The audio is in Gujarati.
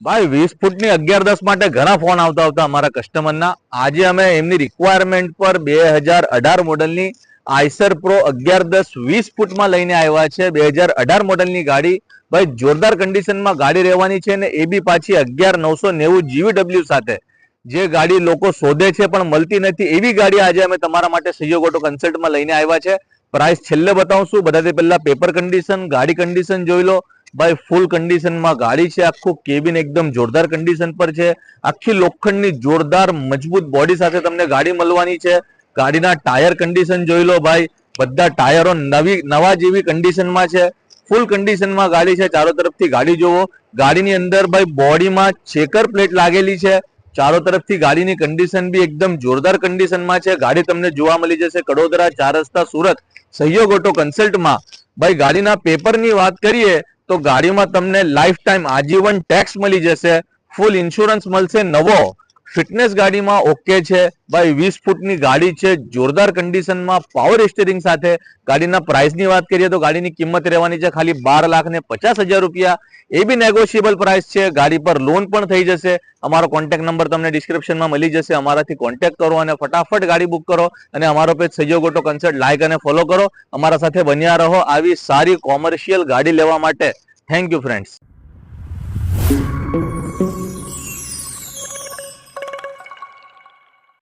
ભાઈ 20 ફૂટની 11-10 માટે ઘણા ફોન આવતા અમારા કસ્ટમરના. આજે અમે એમની રિક્વાયરમેન્ટ પર 2018 મોડલની આઈસર પ્રો 11-10 20 ફૂટમાં લઈને આવ્યા છે. 2018 મોડલની ગાડી ભાઈ જોરદાર કન્ડિશનમાં ગાડી રહેવાની છે ને એ બી પાછી 11990 GVW સાથે. જે ગાડી લોકો શોધે છે પણ મળતી નથી એવી ગાડી આજે અમે તમારા માટે સહયોગ ઓટો કન્સલ્ટમાં લઈને આવ્યા છે. પ્રાઇસ છેલ્લે બતાવશું. બધાથી પહેલા પેપર કન્ડિશન, ગાડી કન્ડિશન જોઈ લો. ભાઈ ફૂલ કન્ડિશનમાં ગાડી છે. આખું કેબિન એકદમ જોરદાર કન્ડિશન પર છે. આખી લોખંડની જોરદાર મજબૂત બોડી સાથે તમને ગાડી મળવાની છે. ગાડીના ટાયર કન્ડિશન જોઈ લો ભાઈ, બધા ટાયરો નવા જેવી કન્ડિશનમાં છે. ફૂલ કન્ડિશનમાં ગાડી છે. ચારો તરફથી ગાડી જોવો. ગાડીની અંદર ભાઈ બોડીમાં ચેકર પ્લેટ લાગેલી છે. ચારો તરફથી ગાડીની કન્ડિશન બી એકદમ જોરદાર કન્ડિશનમાં છે. ગાડી તમને જોવા મળી જશે કડોદરા, 4 રસ્તા, સુરત, સહયોગ ઓટો કન્સલ્ટમાં. ભાઈ ગાડીના પેપરની વાત કરીએ તો ગાડીમાં તમને લાઈફ ટાઈમ આજીવન ટેક્સ મળી જશે. ફૂલ ઇન્સ્યોરન્સ મળશે નવો. ફિટનેસ ગાડીમાં ઓકે છે ભાઈ. 20 ફૂટની ગાડી છે, જોરદાર કન્ડિશનમાં, પાવર સ્ટીરિંગ સાથે. ગાડીના પ્રાઇસની વાત કરીએ તો ગાડીની કિંમત રહેવાની છે ખાલી 12,50,000 રૂપિયા. એ બી નેગોશિયેબલ પ્રાઇસ છે. ગાડી પર લોન પણ થઈ જશે. અમારો કોન્ટેક્ટ નંબર તમને ડિસ્ક્રિપ્શનમાં મળી જશે. અમારાથી કોન્ટેક્ટ કરો અને ફટાફટ ગાડી બુક કરો. અને અમારો પેજ સહયોગ ઓટો કન્સલ્ટ લાઈક અને ફોલો કરો. અમારા સાથે બન્યા રહો આવી સારી કોમર્શિયલ ગાડી લેવા માટે. Thank you friends.